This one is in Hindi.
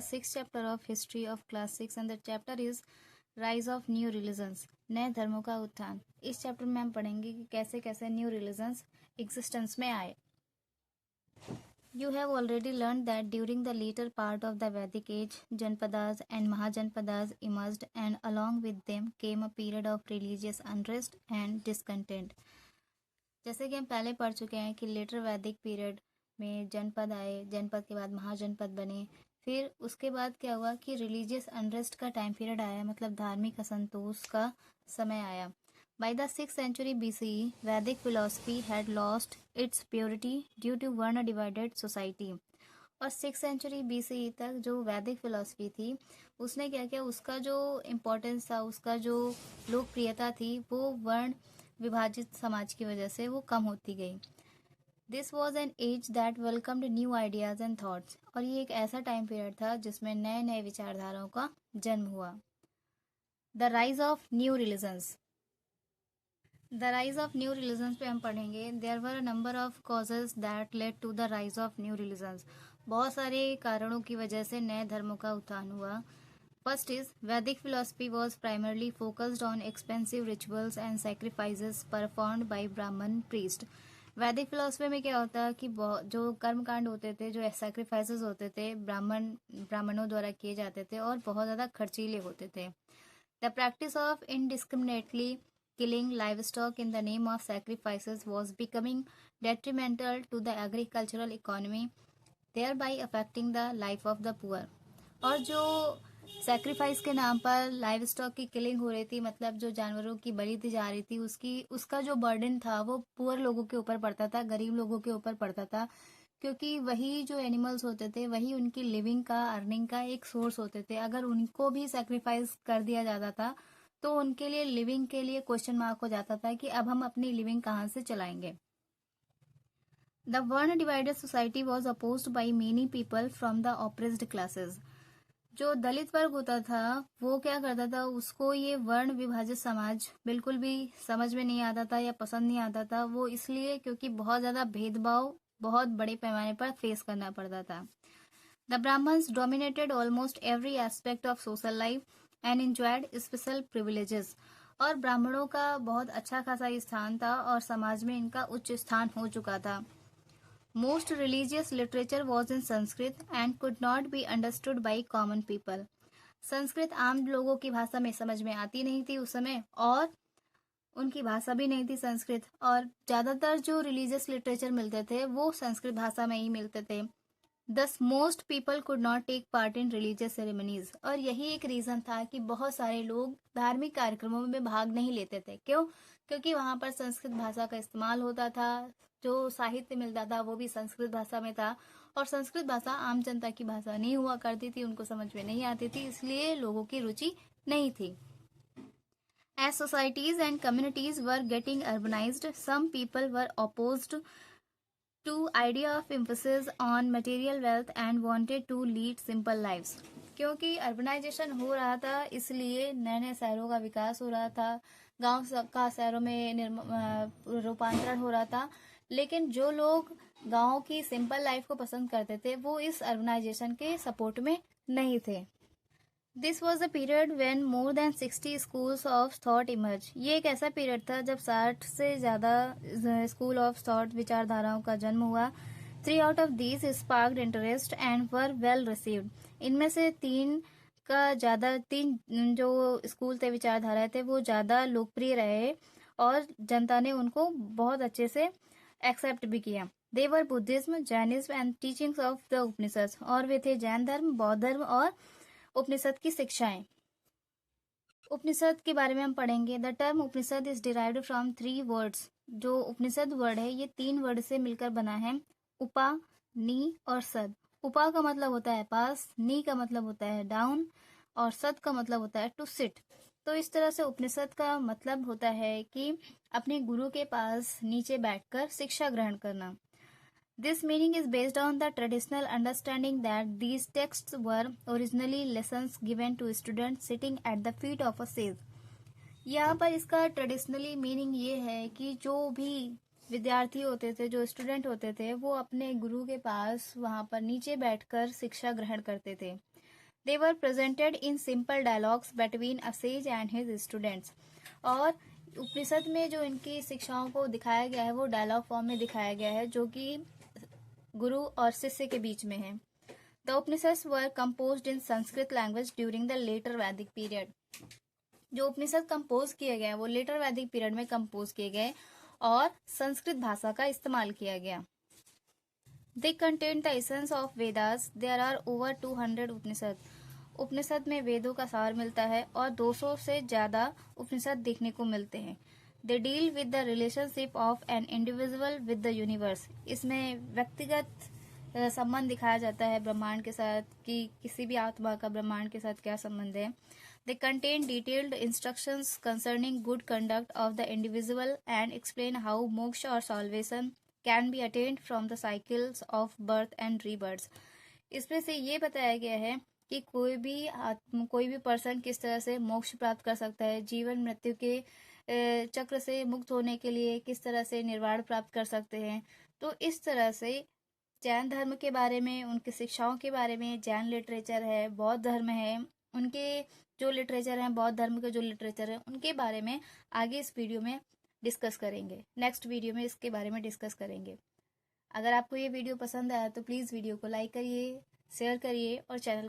Sixth chapter of history of class 6 and the chapter is rise of new religions, नए धर्मों का उत्थान। इस चैप्टर में हम पढ़ेंगे कि कैसे कैसे न्यू रिलीजन्स एग्जिस्टेंस में आए। You have already learned that during the later part of the Vedic age, Janpadas and Mahajanpadas emerged, and along with them came a period of religious unrest and discontent. जैसे कि हम पहले पढ़ चुके हैं कि लेटर वैदिक पीरियड में जनपद आए, जनपद के बाद महाजनपद बने, फिर उसके बाद क्या हुआ कि रिलीजियस अनरेस्ट का टाइम पीरियड आया, मतलब धार्मिक असंतोष का समय आया। By the 6th century BCE, Vedic philosophy had lost its purity due to Varna divided society. और 6th century BCE तक जो वैदिक फिलॉसफी थी उसने क्या किया, उसका जो इम्पोर्टेंस था, उसका जो लोकप्रियता थी, वो वर्ण विभाजित समाज की वजह से वो कम होती गई। This was an age that welcomed new ideas and thoughts. और ये एक ऐसा टाइम पीरियड था जिसमें नए नए विचारधाराओं का जन्म हुआ। The rise of new religions. The rise of new religions पे हम पढ़ेंगे there were a number of causes that led to the rise of new religions. बहुत सारे कारणों की वजह से नए धर्मों का उत्थान हुआ। First is Vedic philosophy was primarily focused on expensive rituals and sacrifices performed by Brahman priest. वैदिक फिलोसफी में क्या होता है कि जो कर्म कांड होते थे, जो सैक्रिफाइसेस होते थे, ब्राह्मणों द्वारा किए जाते थे और बहुत ज़्यादा खर्चीले होते थे। The practice of indiscriminately killing livestock in the name of sacrifices was becoming detrimental to the agricultural economy, thereby affecting the life of the poor. और जो सैक्रिफाइस के नाम पर लाइव स्टॉक की किलिंग हो रही थी, मतलब जो जानवरों की बलि दी जा रही थी, उसका जो बर्डन था वो पुअर लोगों के ऊपर पड़ता था, गरीब लोगों के ऊपर पड़ता था, क्योंकि वही जो एनिमल्स होते थे वही उनकी लिविंग का, अर्निंग का एक सोर्स होते थे। अगर उनको भी सैक्रिफाइस कर दिया जाता था तो उनके लिए लिविंग के लिए क्वेश्चन मार्क हो जाता था कि अब हम अपनी लिविंग कहाँ से चलाएंगे। द वर्ण divided society was opposed by many people from the oppressed classes. जो दलित वर्ग होता था वो क्या करता था, उसको ये वर्ण विभाजित समाज बिल्कुल भी समझ में नहीं आता था या पसंद नहीं आता था। वो इसलिए क्योंकि बहुत ज्यादा भेदभाव बहुत बड़े पैमाने पर फेस करना पड़ता था। The Brahmans dominated almost every aspect of social life and enjoyed special privileges. और ब्राह्मणों का बहुत अच्छा खासा स्थान था और समाज में इनका उच्च स्थान हो चुका था। Most religious literature was in Sanskrit and could not be understood by common people. Sanskrit आम लोगों की भाषा में समझ में आती नहीं थी उस समय, और उनकी भाषा भी नहीं थी संस्कृत, और ज्यादातर जो रिलीजियस लिटरेचर मिलते थे वो संस्कृत भाषा में ही मिलते थे। Thus most people could not take part in religious ceremonies. और यही एक रीजन था कि बहुत सारे लोग धार्मिक कार्यक्रमों में भाग नहीं लेते थे। क्यों? क्योंकि वहां पर संस्कृत भाषा का इस्तेमाल होता था, जो साहित्य मिलता था वो भी संस्कृत भाषा में था, और संस्कृत भाषा आम जनता की भाषा नहीं हुआ करती थी, उनको समझ में नहीं आती थी, इसलिए लोगों की रुचि नहीं थी। As societies and communities were getting urbanized, some people were opposed to idea of emphasis on material wealth and wanted to lead simple lives. क्योंकि अर्बनाइजेशन हो रहा था इसलिए नए नए शहरों का विकास हो रहा था, गांव का शहरों में रूपांतरण हो रहा था, लेकिन जो लोग गांव की सिंपल लाइफ को पसंद करते थे वो इस अर्बनाइजेशन के सपोर्ट में नहीं थे। This was the period when more than 60 schools of thought emerge. ये एक ऐसा पीरियड था जब 60 से ज्यादा स्कूल ऑफ थॉट विचारधाराओं का जन्म हुआ। 3 out of these sparked interest and were well received. इनमें से तीन जो स्कूल थे, विचारधाराएं थे, वो ज्यादा लोकप्रिय रहे और जनता ने उनको बहुत अच्छे से एक्सेप्ट भी किया। They were Buddhism, Jainism and teachings of the Upanishad. और वे थे जैन धर्म, बौद्ध धर्म और उपनिषद की शिक्षाएं। उपनिषद के बारे में हम पढ़ेंगे। The term Upanishad is derived from 3 words. जो उपनिषद वर्ड है ये 3 वर्ड से मिलकर बना है, उपा, नी और सद। उपा का मतलब होता है पास, नी का मतलब होता है डाउन, और सद का मतलब होता है टू सिट। तो इस तरह से उपनिषद का मतलब होता है कि अपने गुरु के पास नीचे बैठकर शिक्षा ग्रहण करना। This meaning is based on the traditional understanding that these texts were originally lessons given to students sitting at the feet of a sage. यहाँ पर इसका ट्रेडिशनली मीनिंग ये है कि जो भी विद्यार्थी होते थे, जो स्टूडेंट होते थे, वो अपने गुरु के पास वहां पर नीचे बैठकर शिक्षा ग्रहण करते थे। They were presented in simple dialogues between a sage and his students. और उपनिषद में जो इनकी शिक्षाओं को दिखाया गया है वो डायलॉग फॉर्म में दिखाया गया है, जो कि गुरु और शिष्य के बीच में है। The Upanishads were composed in Sanskrit language during the later Vedic period. जो उपनिषद कंपोज किए गए वो लेटर वैदिक पीरियड में कंपोज किए गए और संस्कृत भाषा का इस्तेमाल किया गया। They contain the essence of Vedas. There are over 200 Upanishad. उपनिषद में वेदों का सार मिलता है और 200 से ज्यादा उपनिषद देखने को मिलते हैं। They deal with the relationship of an individual with the universe. इसमें व्यक्तिगत संबंध दिखाया जाता है ब्रह्मांड के साथ, कि किसी भी आत्मा का ब्रह्मांड के साथ क्या संबंध है। They contain detailed instructions concerning good conduct of the individual and explain how मोक्ष और solvation can be attend from the cycles of birth and rebirth. इसमें से ये बताया गया है कि कोई भी पर्सन किस तरह से मोक्ष प्राप्त कर सकता है, जीवन मृत्यु के चक्र से मुक्त होने के लिए किस तरह से निर्वाण प्राप्त कर सकते हैं। तो इस तरह से जैन धर्म के बारे में, उनकी शिक्षाओं के बारे में, जैन लिटरेचर है, बौद्ध धर्म है, उनके जो लिटरेचर हैं, बौद्ध धर्म के जो लिटरेचर है, उनके बारे में आगे इस वीडियो में डिस्कस करेंगे। नेक्स्ट वीडियो में इसके बारे में डिस्कस करेंगे। अगर आपको ये वीडियो पसंद आया तो प्लीज़ वीडियो को लाइक करिए, शेयर करिए और चैनल